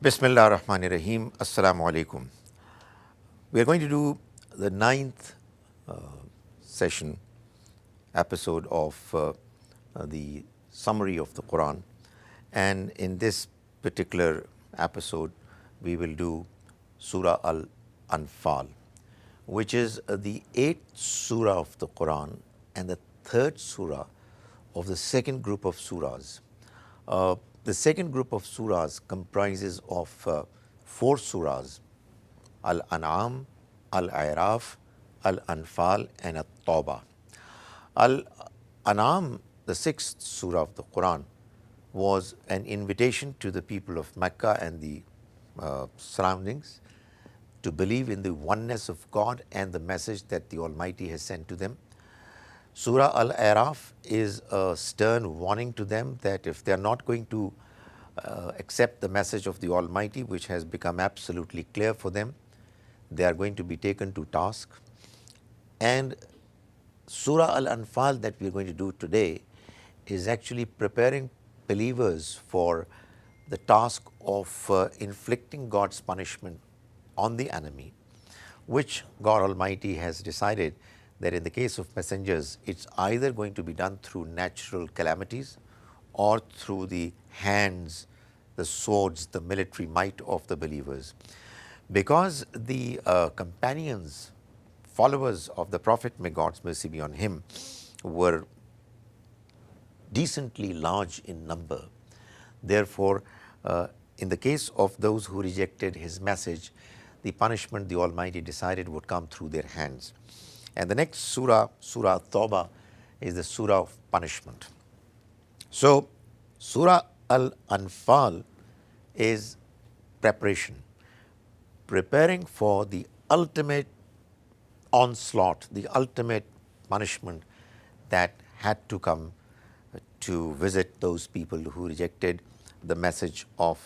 Bismillah ar-Rahman ar-Rahim. Assalamu alaikum. We are going to do the ninth session, episode of the summary of the Quran. And in this particular episode, we will do Surah Al-Anfal, which is the 8th surah of the Quran and the 3rd surah of the second group of surahs. The second group of surahs comprises of 4 surahs: Al-An'am, Al-A'raf, Al-Anfal and At-Tawbah. Al-An'am, the 6th surah of the Quran, was an invitation to the people of Mecca and the surroundings to believe in the oneness of God and the message that the Almighty has sent to them. Surah Al-A'raf is a stern warning to them that if they are not going to accept the message of the Almighty, which has become absolutely clear for them, they are going to be taken to task. And Surah Al-Anfal that we are going to do today is actually preparing believers for the task of inflicting God's punishment on the enemy, which God Almighty has decided that in the case of messengers, it's either going to be done through natural calamities or through the hands, the swords, the military might of the believers. Because the companions, followers of the Prophet, may God's mercy be on him, were decently large in number. Therefore, in the case of those who rejected his message, the punishment the Almighty decided would come through their hands. And the next surah, Surah Tawbah, is the surah of punishment. So, Surah Al-Anfal is preparation, preparing for the ultimate onslaught, the ultimate punishment that had to come to visit those people who rejected the message of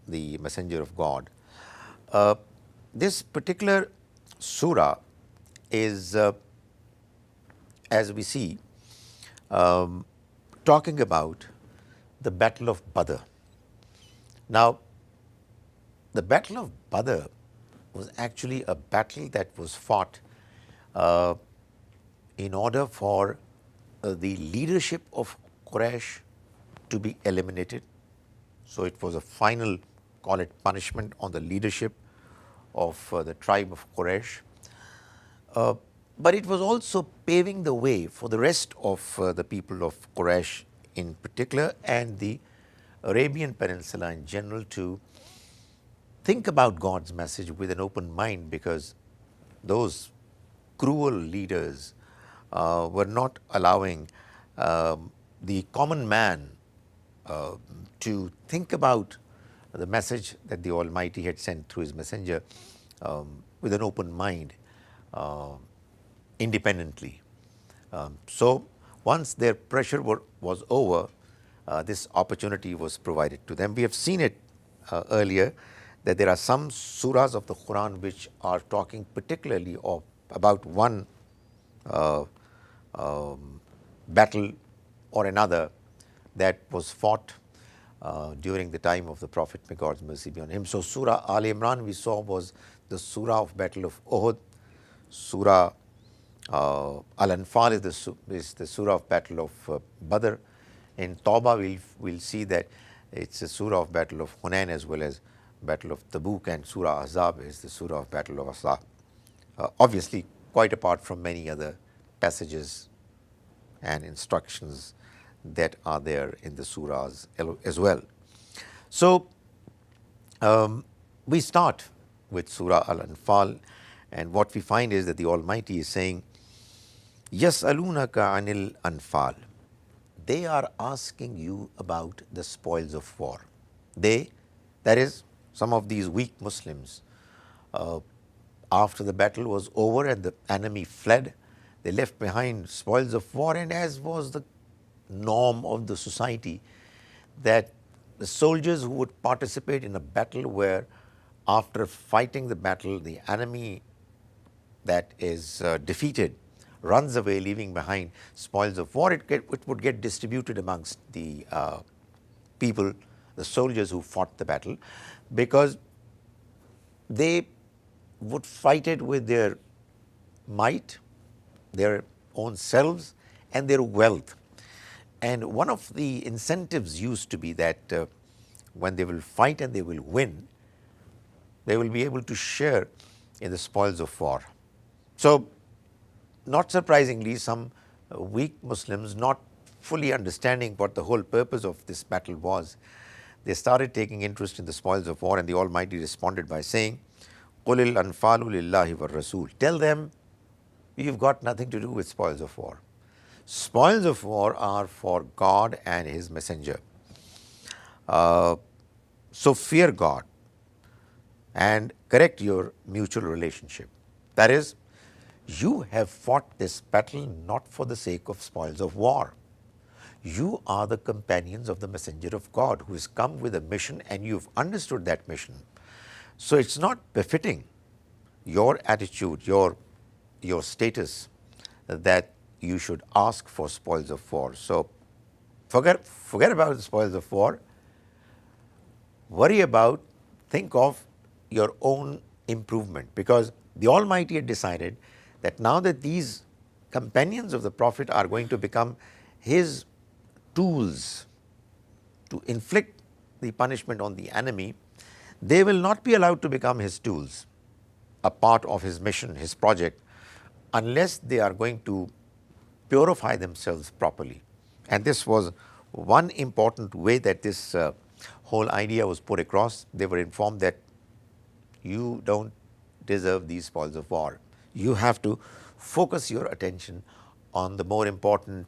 the messenger of God. This particular surah is, as we see, talking about the Battle of Badr. Now, the Battle of Badr was actually a battle that was fought in order for the leadership of Quraysh to be eliminated. So it was a final, call it punishment, on the leadership of the tribe of Quraysh. But it was also paving the way for the rest of the people of Quraysh in particular and the Arabian Peninsula in general to think about God's message with an open mind, because those cruel leaders were not allowing the common man to think about the message that the Almighty had sent through his messenger with an open mind, independently. So once their pressure was over, this opportunity was provided to them. We have seen it earlier that there are some surahs of the Quran which are talking particularly about one battle or another that was fought during the time of the Prophet, may God's mercy be on him. So Surah Al Imran we saw was the surah of Battle of Uhud. Surah Al-Anfal is the surah of Battle of Badr. In Tawbah we'll see that it's a surah of Battle of Hunain as well as Battle of Tabuk, and Surah Ahzab is the surah of Battle of Israr. Obviously quite apart from many other passages and instructions that are there in the surahs as well. So we start with Surah Al-Anfal, and what we find is that the Almighty is saying, Yas'alunaka anil anfal. They are asking you about the spoils of war. They, that is, some of these weak Muslims, after the battle was over and the enemy fled, they left behind spoils of war, and as was the norm of the society, that the soldiers who would participate in a battle where after fighting the battle, the enemy that is defeated runs away, leaving behind spoils of war, it would get distributed amongst the people the soldiers who fought the battle, because they would fight it with their might, their own selves, and their wealth. And one of the incentives used to be that when they will fight and they will win, they will be able to share in the spoils of war. So, not surprisingly, some weak Muslims, not fully understanding what the whole purpose of this battle was, they started taking interest in the spoils of war, and the Almighty responded by saying, قُلِ الْأَنْفَالُ لِلَّهِ وَالرَّسُولِ. Tell them, you've got nothing to do with spoils of war. Spoils of war are for God and His Messenger. So fear God and correct your mutual relationship. That is, you have fought this battle not for the sake of spoils of war. You are the companions of the Messenger of God who has come with a mission, and you've understood that mission. So it's not befitting your attitude, your status, that you should ask for spoils of war. So forget about the spoils of war. Worry about, think of your own improvement, because the Almighty had decided that now that these companions of the Prophet are going to become His tools to inflict the punishment on the enemy, they will not be allowed to become His tools, a part of His mission, His project, unless they are going to purify themselves properly. And this was one important way that this whole idea was put across. They were informed that you don't deserve these spoils of war. You have to focus your attention on the more important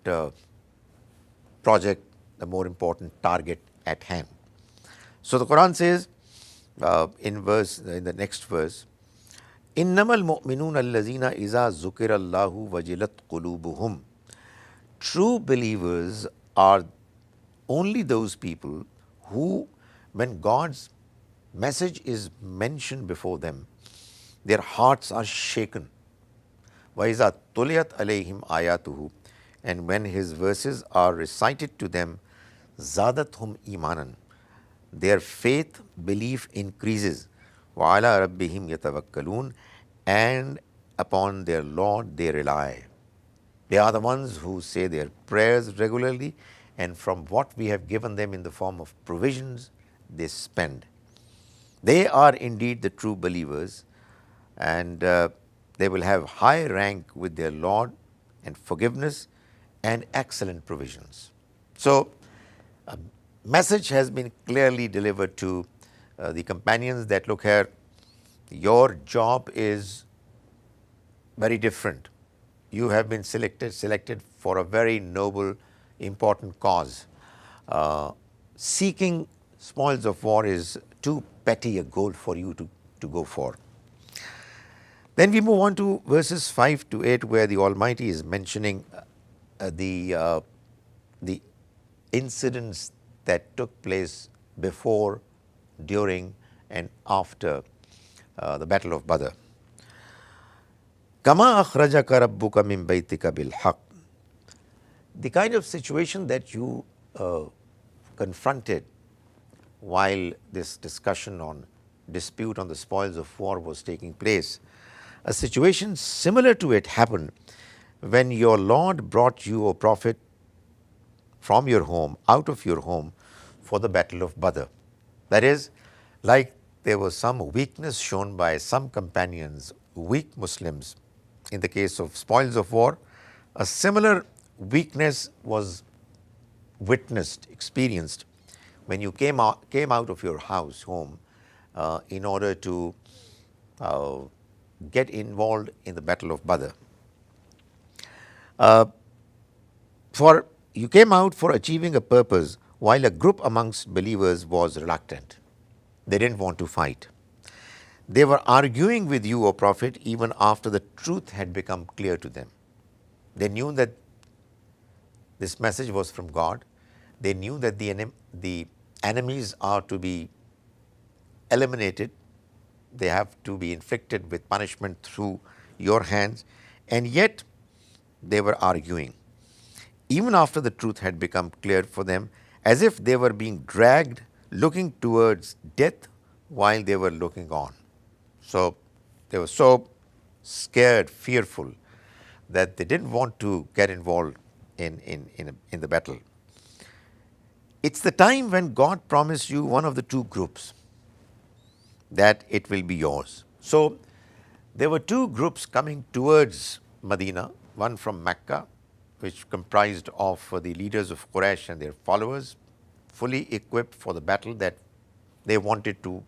project, the more important target at hand. So the Quran says in the next verse, إِنَّمَا الْمُؤْمِنُونَ الَّذِينَ إِذَا ذُكِرَ اللَّهُ وَجِلَتْ قُلُوبُهُمْ. True believers are only those people who, when God's message is mentioned before them, their hearts are shaken. وَإِذَا تُلِيَتْ عَلَيْهِمْ آيَاتُهُ. And when His verses are recited to them, زَادَتْهُمْ إِيمَانًا. Their faith, belief increases. وَعَلَىٰ رَبِّهِمْ يَتَوَكَّلُونَ. And upon their Lord they rely. They are the ones who say their prayers regularly, and from what we have given them in the form of provisions, they spend. They are indeed the true believers, and they will have high rank with their Lord, and forgiveness and excellent provisions. So, a message has been clearly delivered to the companions that, look here, your job is very different. You have been selected for a very noble, important cause. Seeking spoils of war is too petty a goal for you to go for. Then we move on to verses 5 to 8, where the Almighty is mentioning the incidents that took place before, during, and after the Battle of Badr. كَمَا أَخْرَجَكَ رَبُّكَ مِنْ بَيْتِكَ بِالْحَقِّ. The kind of situation that you confronted while this discussion on dispute on the spoils of war was taking place, a situation similar to it happened when your Lord brought you, O Prophet, from your home, out of your home, for the Battle of Badr. That is, like there was some weakness shown by some companions, weak Muslims, in the case of spoils of war, a similar weakness was witnessed, experienced, when you came out of your house, home, in order to get involved in the Battle of Badr. For you came out for achieving a purpose, while a group amongst believers was reluctant. They didn't want to fight. They were arguing with you, O Prophet, even after the truth had become clear to them. They knew that this message was from God. They knew that the enemies are to be eliminated. They have to be inflicted with punishment through your hands. And yet, they were arguing, even after the truth had become clear for them, as if they were being dragged looking towards death while they were looking on. So they were so scared, fearful, that they didn't want to get involved in the battle. It's the time when God promised you one of the two groups, that it will be yours. So there were two groups coming towards Medina, one from Mecca, which comprised of the leaders of Quraysh and their followers, fully equipped for the battle that they wanted to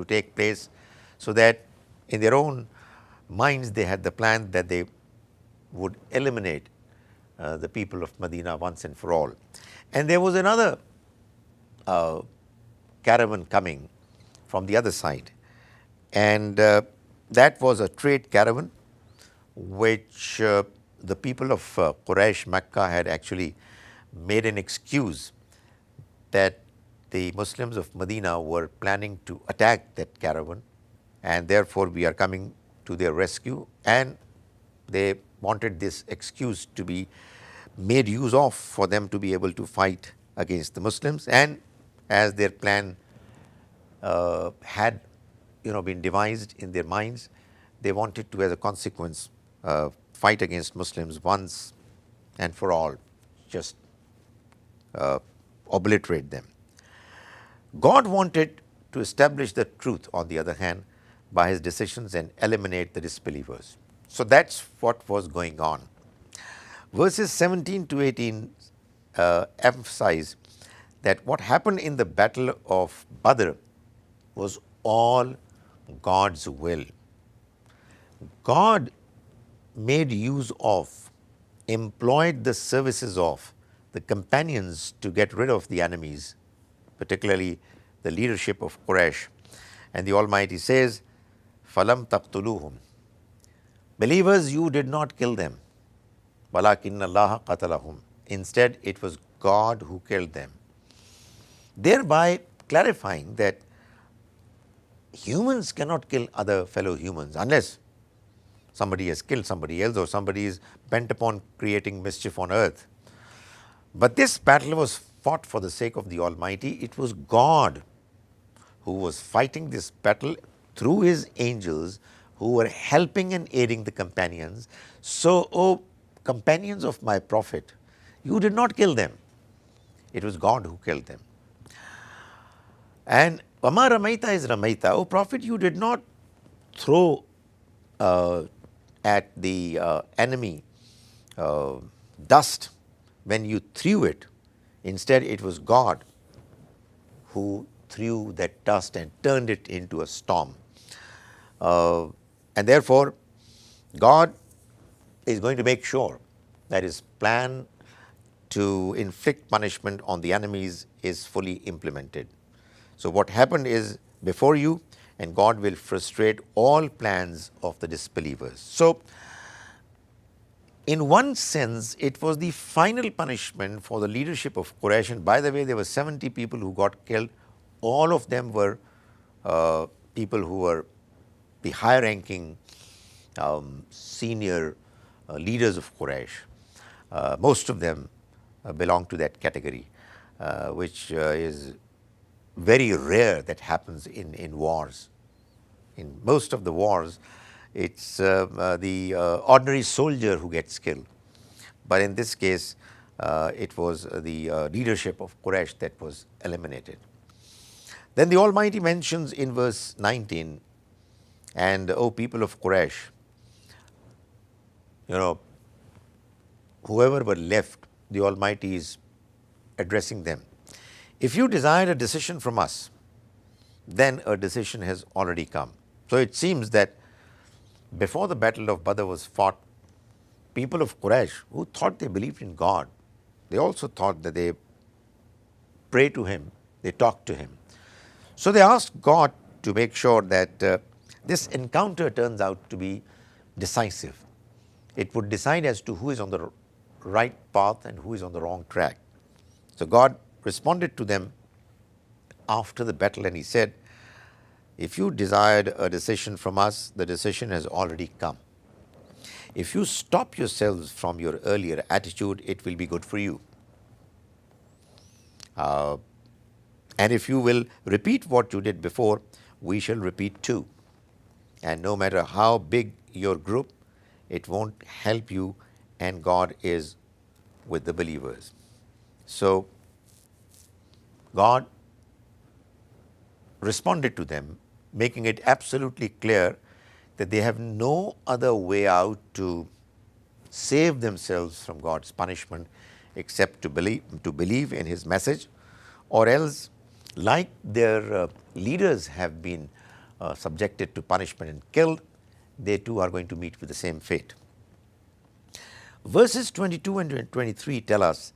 take place, so that in their own minds they had the plan that they would eliminate the people of Medina once and for all. And there was another caravan coming from the other side, and that was a trade caravan which the people of Quraysh, Mecca, had actually made an excuse that the Muslims of Medina were planning to attack that caravan, and therefore we are coming to their rescue, and they wanted this excuse to be made use of for them to be able to fight against the Muslims. And as their plan had been devised in their minds, they wanted to, as a consequence, fight against Muslims once and for all, just obliterate them. God wanted to establish the truth, on the other hand, by his decisions and eliminate the disbelievers. So that's what was going on. Verses 17 to 18 emphasize that what happened in the battle of Badr was all God's will. God made use of, employed the services of the companions to get rid of the enemies, particularly the leadership of Quraysh. And the Almighty says, "Falam taqtuluhum." Believers, you did not kill them. "Walakinna Allah qatalahum." Instead, it was God who killed them. Thereby clarifying that humans cannot kill other fellow humans unless somebody has killed somebody else or somebody is bent upon creating mischief on earth. But this battle was fought for the sake of the Almighty. It was God who was fighting this battle through his angels who were helping and aiding the companions. So, O companions of my Prophet, you did not kill them. It was God who killed them. And Wama Ramaita is Ramaita. O Prophet, you did not throw at the enemy dust when you threw it. Instead, it was God who threw that dust and turned it into a storm. And therefore, God is going to make sure that his plan to inflict punishment on the enemies is fully implemented. So what happened is before you, and God will frustrate all plans of the disbelievers. So in one sense, it was the final punishment for the leadership of Quraysh. And by the way, there were 70 people who got killed. All of them were people who were the high-ranking senior leaders of Quraysh. Most of them belong to that category, which is very rare that happens in wars. In most of the wars, it's the ordinary soldier who gets killed. But in this case, it was the leadership of Quraysh that was eliminated. Then the Almighty mentions in verse 19, "And O people of Quraysh, whoever were left, the Almighty is addressing them. If you desire a decision from us, then a decision has already come." So it seems that before the battle of Badr was fought, people of Quraysh who thought they believed in God, they also thought that they pray to him, they talk to him. So they asked God to make sure that this encounter turns out to be decisive. It would decide as to who is on the right path and who is on the wrong track. So God responded to them after the battle, and he said, "If you desired a decision from us, the decision has already come. If you stop yourselves from your earlier attitude, it will be good for you." And if you will repeat what you did before, we shall repeat too. And no matter how big your group, it won't help you, and God is with the believers. So God responded to them, making it absolutely clear that they have no other way out to save themselves from God's punishment except to believe in His message, or else, like their leaders have been subjected to punishment and killed, they too are going to meet with the same fate. Verses 22 and 23 tell us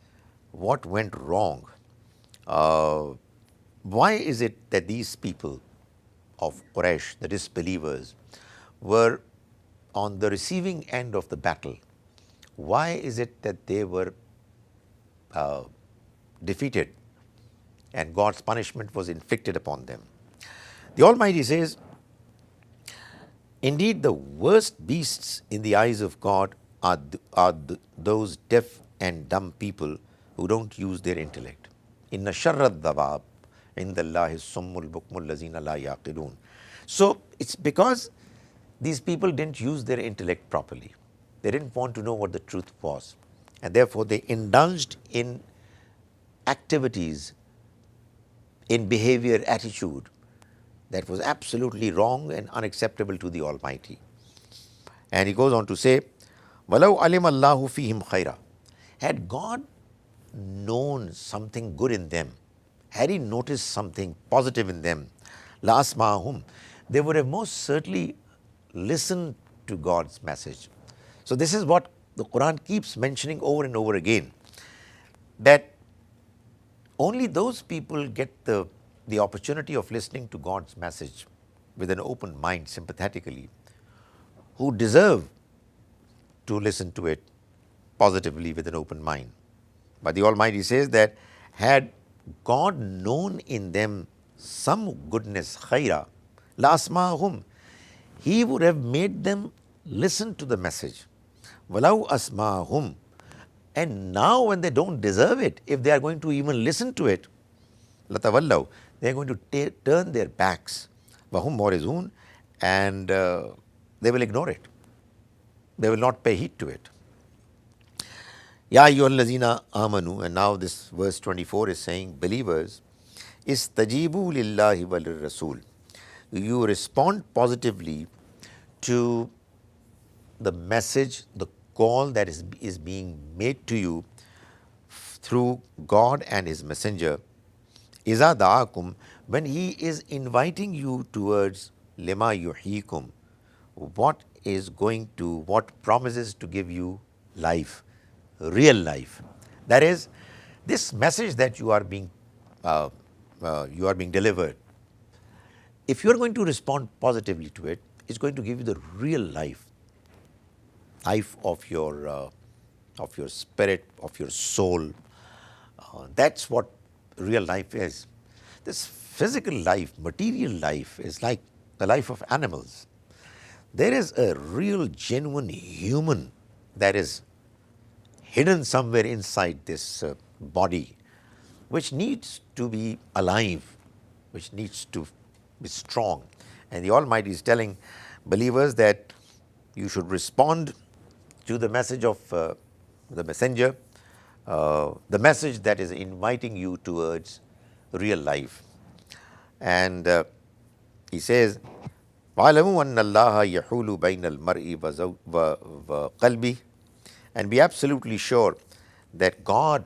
what went wrong. Why is it that these people of Quraysh, the disbelievers, were on the receiving end of the battle? Why is it that they were defeated and God's punishment was inflicted upon them? The Almighty says, indeed, the worst beasts in the eyes of God are those deaf and dumb people who don't use their intellect. Inna sharrad dawab indallahi summul bukmul lazina la yaqilun. So it's because these people didn't use their intellect properly. They didn't want to know what the truth was, and therefore they indulged in activities, in behavior, attitude that was absolutely wrong and unacceptable to the Almighty. And he goes on to say, وَلَوْ عَلِمَ اللَّهُ فِيهِمْ خَيْرًا. Had God known something good in them, had He noticed something positive in them, لَأَسْمَعَهُمْ, they would have most certainly listened to God's message. So this is what the Quran keeps mentioning over and over again, that only those people get the opportunity of listening to God's message with an open mind, sympathetically, who deserve to listen to it positively with an open mind. But the Almighty says that had God known in them some goodness, khaira, la asma'ahum, He would have made them listen to the message. Walau asma'ahum. And now when they don't deserve it, if they are going to even listen to it, latawallaw, they are going to turn their backs, wahum morizun, and they will ignore it. They will not pay heed to it. Ya ayyuhallazina amanu, and now this verse 24 is saying, believers, istajibu lillahi walir rasul. You respond positively to the message, the call that is being made to you through God and His messenger. Iza da'akum, when He is inviting you towards lima yuhikum, what promises to give you life, real life. That is, this message that you are being delivered, if you are going to respond positively to it, it's going to give you the real life of your spirit, of your soul. That's what real life is. This physical life, material life, is like the life of animals. There is a real, genuine human that is hidden somewhere inside this body, which needs to be alive, which needs to be strong. And the Almighty is telling believers that you should respond to the message of the messenger, the message that is inviting you towards real life. And he says, وَعَلَمُوا أَنَّ اللَّهَ يَحُولُ بَيْنَ الْمَرْءِ وَقَلْبِهِ, and be absolutely sure that God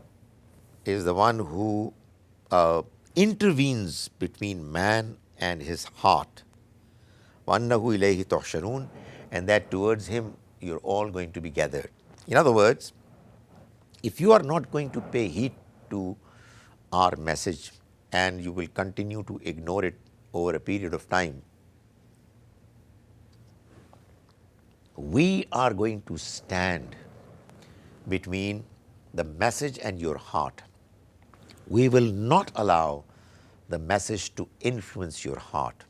is the one who intervenes between man and his heart. وَأَنَّهُ إِلَيْهِ تُحْشَرُونَ, and that towards Him you're all going to be gathered. In other words, if you are not going to pay heed to our message and you will continue to ignore it over a period of time, we are going to stand between the message and your heart. We will not allow the message to influence your heart.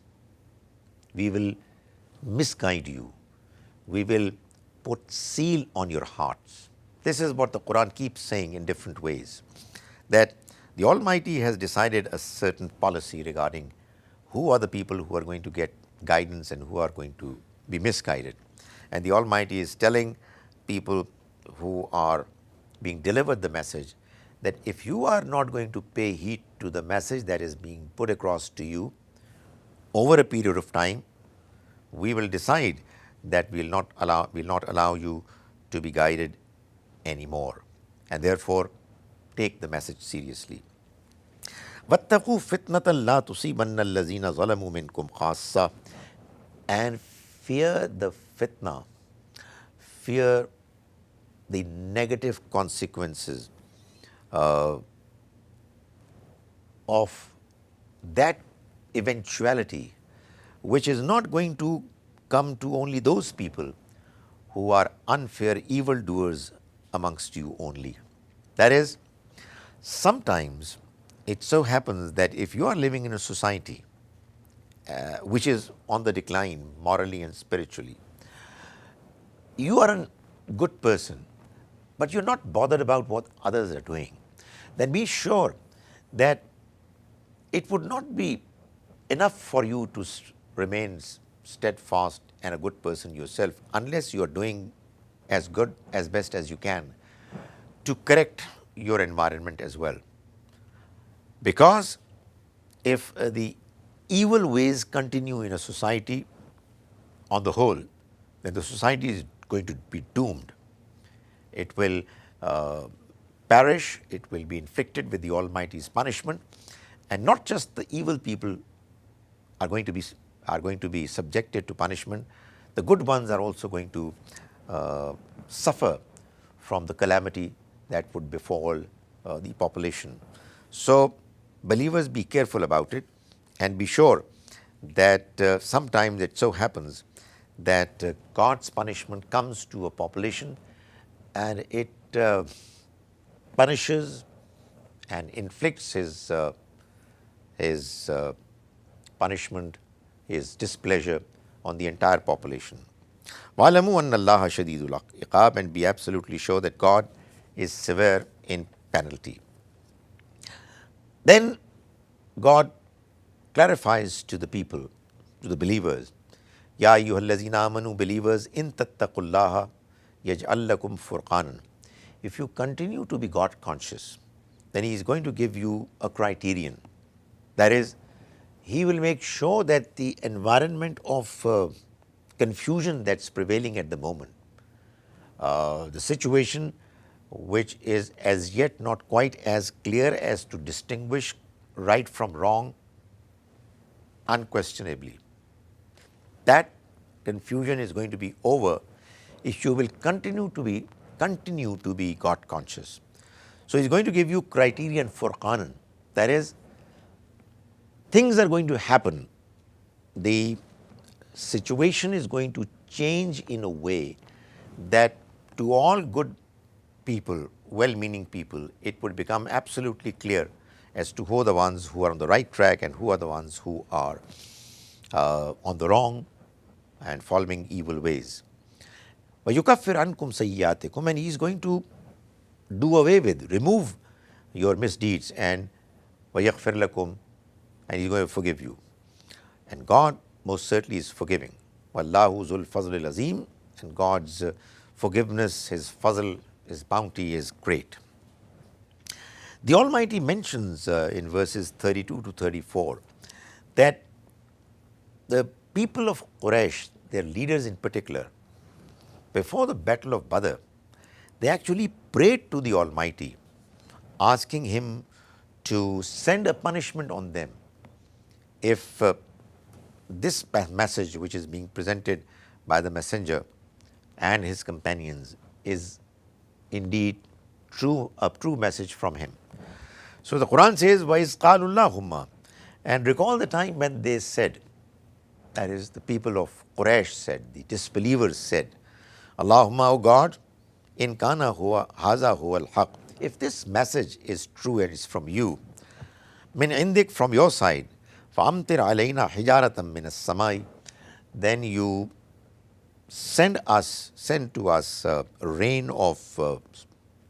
We will misguide you. We will put seal on your hearts. This is what the Quran keeps saying in different ways, that The Almighty has decided a certain policy regarding who are the people who are going to get guidance and who are going to be misguided. And the Almighty is telling people who are being delivered the message that if you are not going to pay heed to the message that is being put across to you over a period of time, we will decide that we will not allow you to be guided anymore, and therefore take the message seriously. وَاتَّقُوا فِتْنَةً لَا تُصِيبَنَّ الَّذِينَ ظَلَمُوا مِنْكُمْ خَاصَّةً. And fear the fitna, fear the negative consequences of that eventuality, which is not going to come to only those people who are unfair evildoers amongst you only. That is, sometimes it so happens that if you are living in a society which is on the decline morally and spiritually, you are a good person, but you're not bothered about what others are doing, then be sure that it would not be enough for you to remain steadfast and a good person yourself unless you are doing as good, as best as you can to correct your environment as well. Because if the evil ways continue in a society on the whole, then the society is going to be doomed. It will perish, it will be inflicted with the Almighty's punishment, and not just the evil people are going to be subjected to punishment, the good ones are also going to suffer from the calamity that would befall the population. So believers, be careful about it, and be sure that sometimes it so happens that God's punishment comes to a population and it punishes and inflicts his punishment, his displeasure on the entire population. وَاعْلَمُوا أَنَّ اللَّهَ شَدِيدُ الْعِقَابِ, and be absolutely sure that God is severe in penalty. Then God clarifies to the people, to the believers, Ya ayyuhallazina amanu, believers, in tattaqullaha yaj'al lakum furqanan. If you continue to be God conscious, then He is going to give you a criterion. That is, He will make sure that the environment of confusion that's prevailing at the moment, the situation which is as yet not quite as clear as to distinguish right from wrong, unquestionably, that confusion is going to be over if you will continue to be God conscious. So He's going to give you criterion for Qanan. That is, things are going to happen. The situation is going to change in a way that to all good people, well-meaning people, it would become absolutely clear as to who are the ones who are on the right track and who are the ones who are on the wrong and following evil ways. وَيُكَفِّرْ عَنْكُمْ سَيِّئَاتِكُمْ, and He is going to do away with, remove your misdeeds, and وَيَغْفِرْ لَكُمْ, and He's going to forgive you. And God most certainly is forgiving. وَاللَّهُ ذُو الْفَضْلِ الْعَظِيمِ, and God's forgiveness, His fazl, His bounty is great. The Almighty mentions in verses 32 to 34 that the people of Quraysh, their leaders in particular, before the battle of Badr, they actually prayed to the Almighty, asking Him to send a punishment on them if this message which is being presented by the messenger and his companions is indeed a true message from him. So the Quran says, وَإِذْ قَالُوا اللَّهُمَّ, and recall the time when they said, that is, the people of Quraysh said, the disbelievers said, Allahumma, O God, in kana huwa haza huwa al-haq, if this message is true and is from you, min indik, from your side, فَأَمْطِرْ عَلَيْنَا حِجَارَةً مِّنَ السَّمَاءِ, then you send to us a rain of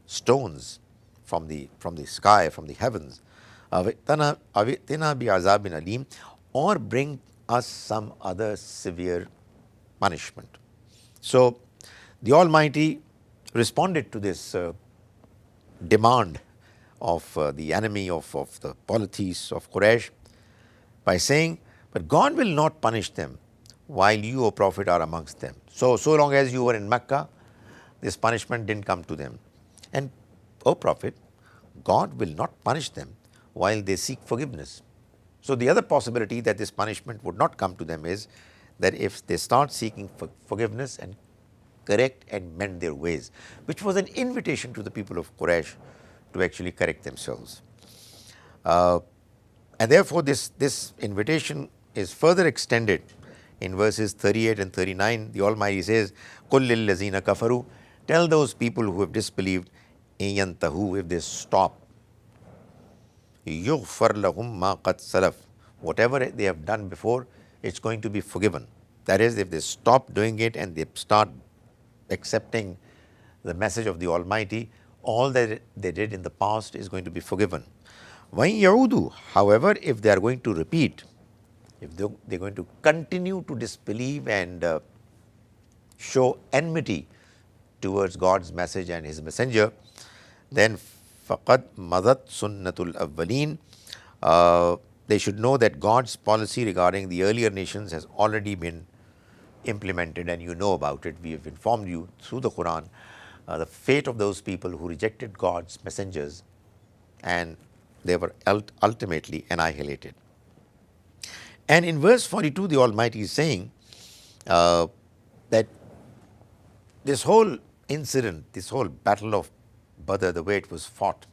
stones from the sky, from the heavens. avitina bi azabin alim, or bring us some other severe punishment. So the Almighty responded to this demand of the enemy of the polities of Quraysh by saying, but God will not punish them while you, O Prophet, are amongst them. So long as you were in Mecca, this punishment didn't come to them. And, O Prophet, God will not punish them while they seek forgiveness. So the other possibility that this punishment would not come to them is that if they start seeking forgiveness and correct and mend their ways, which was an invitation to the people of Quraysh to actually correct themselves. And therefore, this invitation is further extended in verses 38 and 39. The Almighty says, قُلْ لِلَّذِينَ كَفَرُوا, tell those people who have disbelieved, إِن يَنْتَهُوا, if they stop, يُغْفَرْ لَهُمْ مَا قَدْ سَلَفْ, whatever they have done before, it's going to be forgiven. That is, if they stop doing it and they start accepting the message of the Almighty, all that they did in the past is going to be forgiven. وَإِن يَعُودُوا, however, if they are going to repeat, if they're going to continue to disbelieve and show enmity towards God's message and His messenger, then فَقَدْ مَضَتْ سُنَّةُ الْأَوَّلِينَ, they should know that God's policy regarding the earlier nations has already been implemented, and you know about it. We have informed you through the Quran the fate of those people who rejected God's messengers, and they were ultimately annihilated. And in verse 42, the Almighty is saying that this whole incident, this whole battle of Badr, the way it was fought,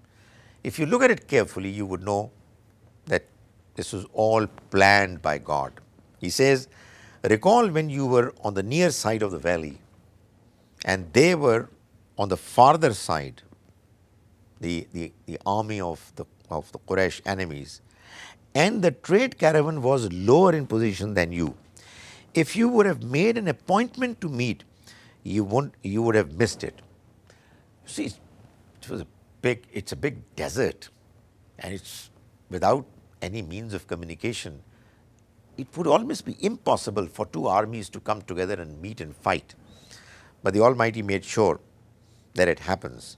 if you look at it carefully, you would know that this was all planned by God. He says, recall when you were on the near side of the valley and they were on the farther side, the army of the Quraysh enemies, and the trade caravan was lower in position than you. If you would have made an appointment to meet, you would have missed it. See, it's a big desert, and it's without any means of communication. It would almost be impossible for two armies to come together and meet and fight. But the Almighty made sure that it happens.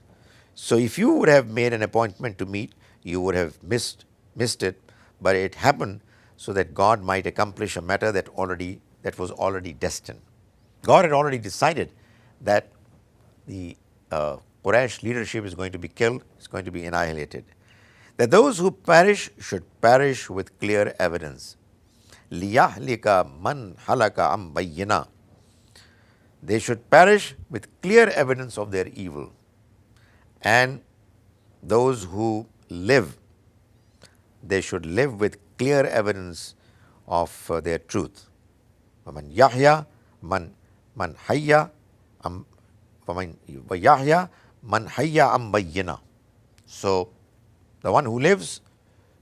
So if you would have made an appointment to meet, you would have missed it, but it happened so that God might accomplish a matter that was already destined. God had already decided that the Quraysh leadership is going to be killed, is going to be annihilated. That those who perish should perish with clear evidence. لِيَهْلِكَ مَنْ هَلَكَ عَنْ بَيِّنَةٍ, they should perish with clear evidence of their evil, and those who live, they should live with clear evidence of their truth. وَمَنْ يَحْيَا مَنْ حَيَّا وَيَحْيَا مَنْ حَيَّا عَنْ بَيِّنَةٍ. So the one who lives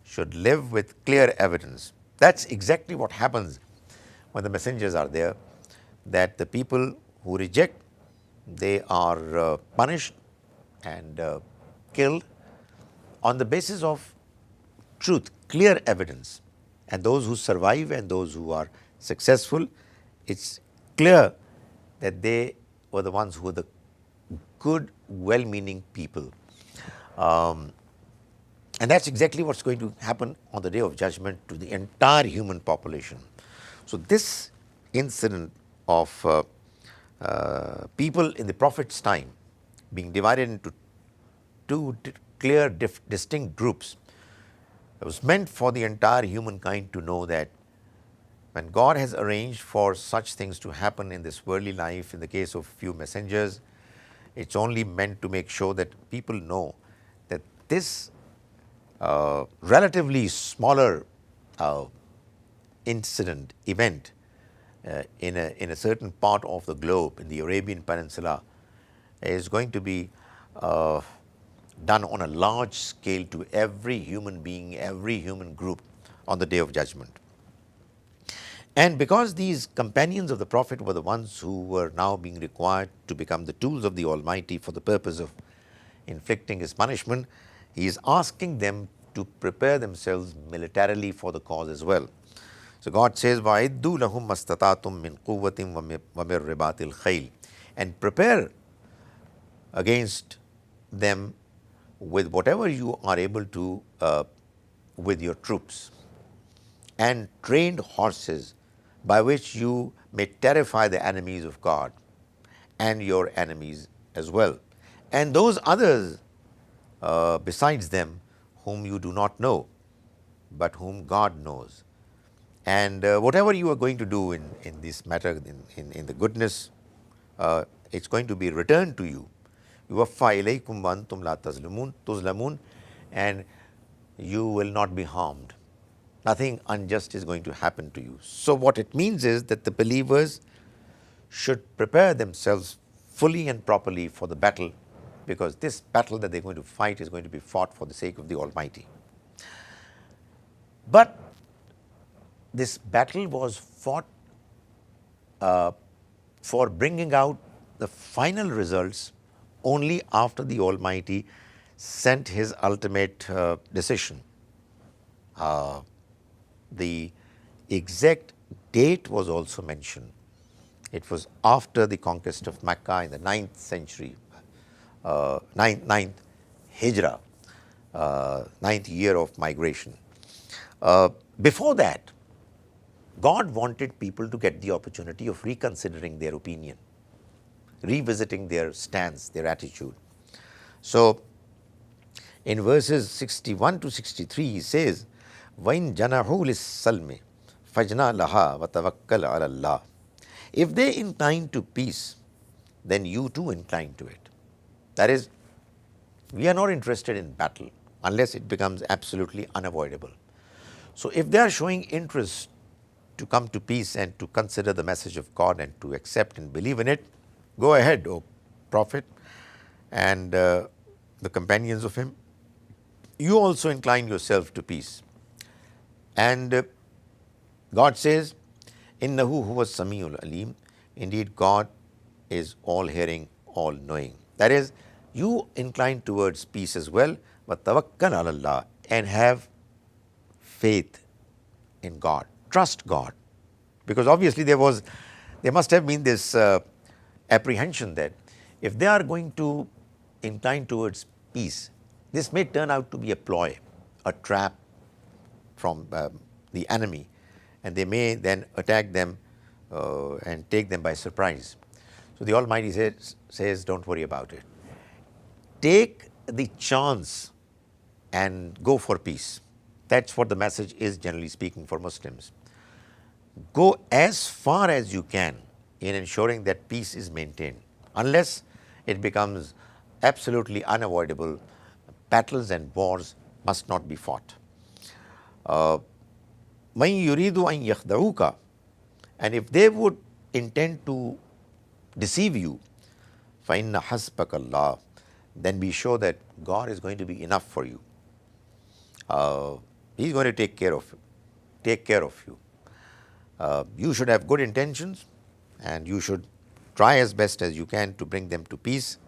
should live with clear evidence. That's exactly what happens when the messengers are there, that the people who reject, they are punished and killed on the basis of truth, clear evidence. And those who survive and those who are successful, it's clear that they were the ones who were the good, well-meaning people. And that's exactly what's going to happen on the Day of Judgment to the entire human population. So this incident of people in the Prophet's time being divided into two clear, distinct groups, it was meant for the entire humankind to know that when God has arranged for such things to happen in this worldly life, in the case of few messengers, it's only meant to make sure that people know that this relatively smaller event in a certain part of the globe, in the Arabian Peninsula, is going to be done on a large scale to every human being, every human group on the Day of Judgment. And because these companions of the Prophet were the ones who were now being required to become the tools of the Almighty for the purpose of inflicting His punishment, He is asking them to prepare themselves militarily for the cause as well. So God says, وَأَعِدُّوا لَهُمْ مَسْتَطَعْتُم مِّن قُوَّةٍ وَمِن رِّبَاطِ الْخَيْلِ, and prepare against them with whatever you are able to with your troops, and trained horses by which you may terrify the enemies of God and your enemies as well, and those others besides them whom you do not know, but whom God knows. And whatever you are going to do in this matter, in the goodness, it's going to be returned to you. يُوَفَّى إِلَيْكُمْ وَأَنْتُمْ لَا تُظْلَمُونَ, and you will not be harmed. Nothing unjust is going to happen to you. So what it means is that the believers should prepare themselves fully and properly for the battle, because this battle that they're going to fight is going to be fought for the sake of the Almighty. But this battle was fought for bringing out the final results only after the Almighty sent His ultimate decision. The exact date was also mentioned. It was after the conquest of Mecca in the 9th century, 9th Hijrah, 9th year of migration. Before that, God wanted people to get the opportunity of reconsidering their opinion, revisiting their stance, their attitude. So, in verses 61 to 63, he says, وَإِن جَنَحُوا لِلسَّلْمِ فَاجْنَحْ لَهَا وَتَوَكَّلْ عَلَى اللَّهِ. If they incline to peace, then you too incline to it. That is, we are not interested in battle unless it becomes absolutely unavoidable. So if they are showing interest to come to peace and to consider the message of God and to accept and believe in it, go ahead, O Prophet and the companions of him. You also incline yourself to peace. And God says, Innahu huwa Samiul Alim. Indeed, God is all hearing, all knowing. That is, you incline towards peace as well, but tawakkal ala Allah, and have faith in God. Trust God. Because obviously there must have been this apprehension that if they are going to incline towards peace, this may turn out to be a ploy, a trap from the enemy, and they may then attack them and take them by surprise. So the Almighty says, don't worry about it. Take the chance and go for peace. That's what the message is, generally speaking, for Muslims. Go as far as you can in ensuring that peace is maintained. Unless it becomes absolutely unavoidable, battles and wars must not be fought. مَن يُرِيدُ أَن يَخْدَعُوكَ, and if they would intend to deceive you, فَإِنَّ حَسْبَكَ اللَّهُ, then be sure that God is going to be enough for you. He's going to take care of you. You should have good intentions and you should try as best as you can to bring them to peace.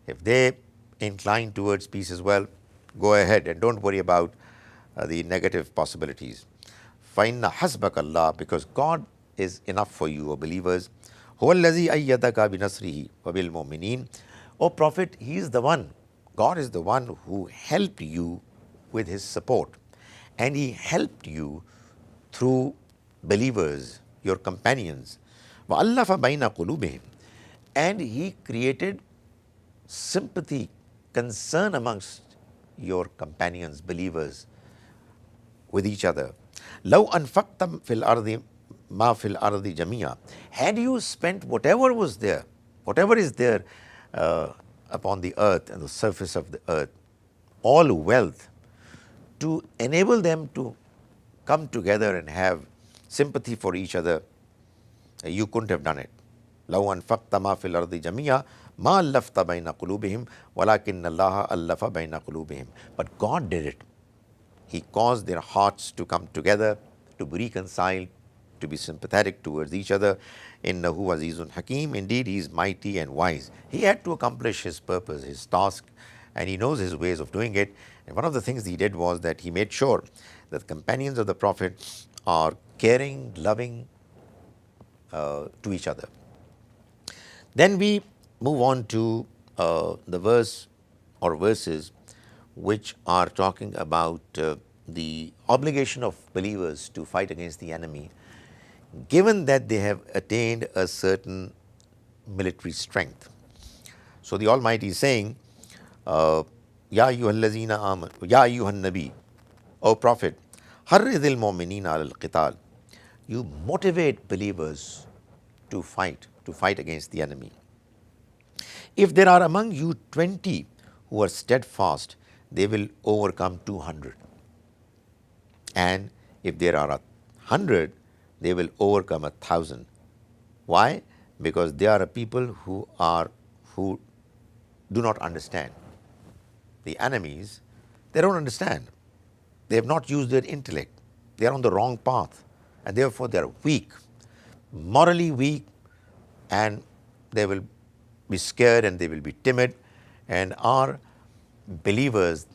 If they incline towards peace as well, go ahead and don't worry about the negative possibilities. فَإِنَّ حَسْبَكَ اللَّهُ, because God is enough for you, O believers. هُوَ الَّذِي أَيَّدَكَ بِنَصْرِهِ وَبِالْمُؤْمِنِينَ. O Prophet, He is the one, God is the one who helped you with His support, and He helped you through believers, your companions. وَأَلَّفَ بَيْنَ قُلُوبِهِمْ, and He created sympathy, concern amongst your companions, believers, with each other. لَوْ أَنْفَقْتَ فِي الْأَرْضِ مَا فِي الْأَرْضِ جَمِيعًا. Had you spent whatever was there, whatever is there upon the earth and the surface of the earth, all wealth, to enable them to come together and have sympathy for each other, you couldn't have done it. لَوْ أَنْفَقْتَ مَا فِي الْأَرْضِ جَمِيعًا مَا أَلَّفْتَ بَيْنَ قُلُوبِهِمْ وَلَكِنَّ اللَّهَ أَلَّفَ بَيْنَ قُلُوبِهِمْ. But God did it. He caused their hearts to come together, to be reconciled, to be sympathetic towards each other. إِنَّهُ عَزِيزٌ Hakim. Indeed, He is mighty and wise. He had to accomplish His purpose, His task, and He knows His ways of doing it. And one of the things he did was that he made sure that the companions of the Prophet are caring, loving to each other. Then we move on to the verse or verses which are talking about the obligation of believers to fight against the enemy, given that they have attained a certain military strength. So the Almighty is saying, Ya ayyuhallazina aman, Ya ayyuhan nabi, O Prophet, harridil mu'minina al qital. You motivate believers to fight against the enemy. If there are among you 20 who are steadfast, they will overcome 200. And if there are 100, they will overcome 1,000. Why? Because they are a people who do not understand. The enemies, they don't understand. They have not used their intellect. They are on the wrong path, and therefore they are weak, morally weak, and they will be scared and they will be timid. And our believers,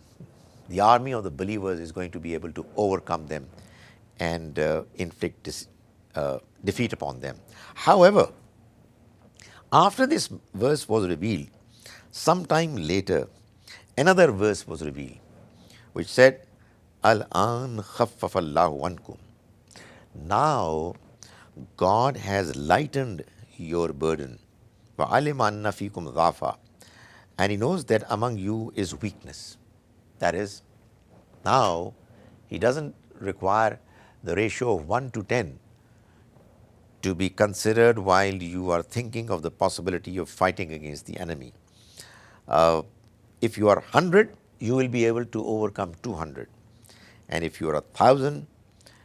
the army of the believers, is going to be able to overcome them and inflict defeat upon them. However, after this verse was revealed, sometime later, another verse was revealed, which said, Al-an khaffafallahu ankum. Now, God has lightened your burden. وَعَلِمَ أَنَّ فِيكُمْ ضَعْفًا. And He knows that among you is weakness. That is, now He doesn't require the ratio of 1 to 10 to be considered while you are thinking of the possibility of fighting against the enemy. If you are 100, you will be able to overcome 200. And if you are 1,000,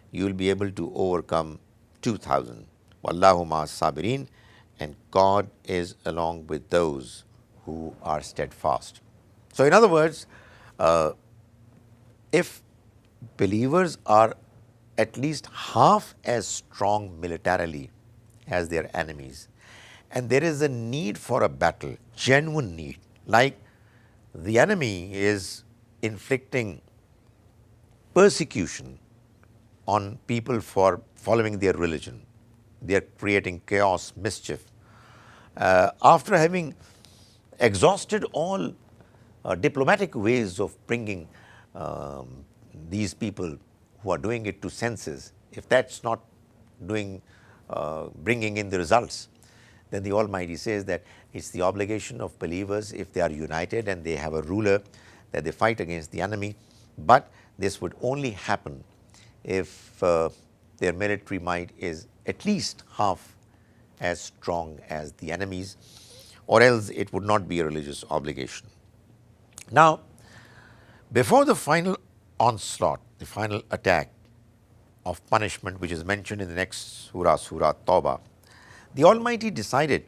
you will be able to overcome 2,000. Wallahu ma'as sabirin. And God is along with those who are steadfast. So in other words, if believers are at least half as strong militarily as their enemies, and there is a need for a battle, genuine need, like the enemy is inflicting persecution on people for following their religion. They are creating chaos, mischief. After having exhausted all diplomatic ways of bringing these people who are doing it to senses, if that's not bringing in the results, then the Almighty says that it's the obligation of believers, if they are united and they have a ruler, that they fight against the enemy. But this would only happen if their military might is at least half as strong as the enemies, or else it would not be a religious obligation. Now, before the final onslaught, the final attack of punishment, which is mentioned in the next surah, Surah Tawbah, the Almighty decided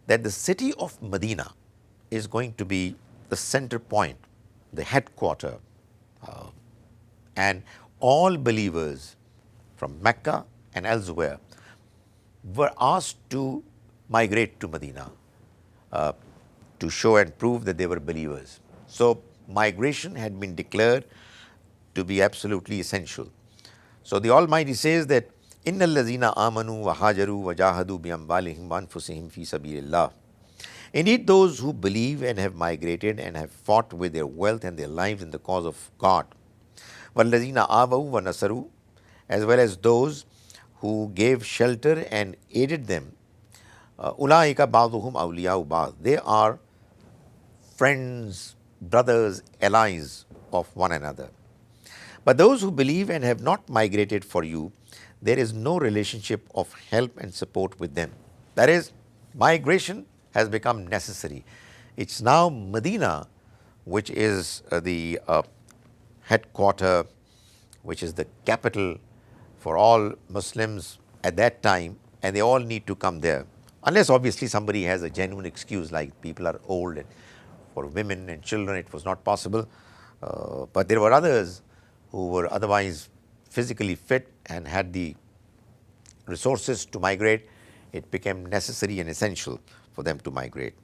that the city of Medina is going to be the center point, the headquarter, and all believers from Mecca and elsewhere were asked to migrate to Medina to show and prove that they were believers. So migration had been declared to be absolutely essential. So the Almighty says that Innal lazina amanu wa hajaru wa jahadu bi amwalihim wa anfusihim fi sabilillah. Indeed, those who believe and have migrated and have fought with their wealth and their lives in the cause of God. Wallazina awaw wa nasaru, as well as those who gave shelter and aided them. Ulaika ba'duhum awliya'u ba'd. They are friends, brothers, allies of one another. But those who believe and have not migrated for you, there is no relationship of help and support with them. That is, migration has become necessary. It's now Medina, which is the headquarter, which is the capital for all Muslims at that time, and they all need to come there. Unless obviously somebody has a genuine excuse, like people are old, and for women and children it was not possible. But there were others who were otherwise physically fit and had the resources to migrate. It became necessary and essential for them to migrate.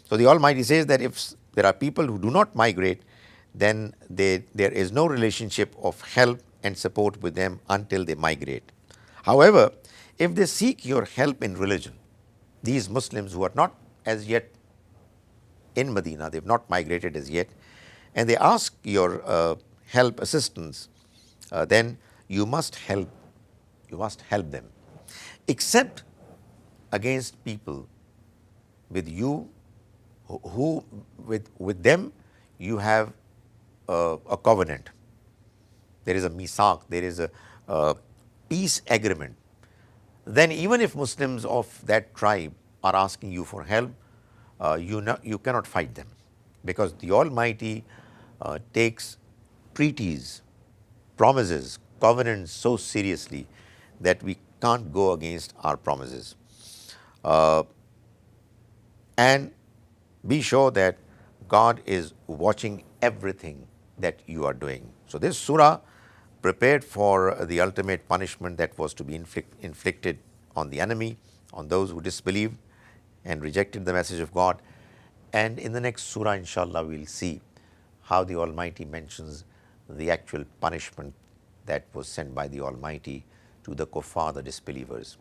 So the Almighty says that if there are people who do not migrate, then there is no relationship of help and support with them until they migrate. However, if they seek your help in religion, these Muslims who are not as yet in Medina, they have not migrated as yet, and they ask your help, assistance, then you must help them, except against people with you who with them you have a covenant. There is a misak, there is a peace agreement. Then even if Muslims of that tribe are asking you for help, you cannot fight them, because the Almighty takes treaties, promises, covenants so seriously that we can't go against our promises. And be sure that God is watching everything that you are doing. So this surah prepared for the ultimate punishment that was to be inflicted on the enemy, on those who disbelieved and rejected the message of God. And in the next surah, inshallah, we'll see how the Almighty mentions the actual punishment that was sent by the Almighty to the kuffar, the disbelievers.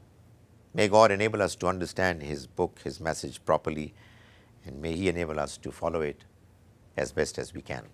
May God enable us to understand His book, His message properly, and may He enable us to follow it as best as we can.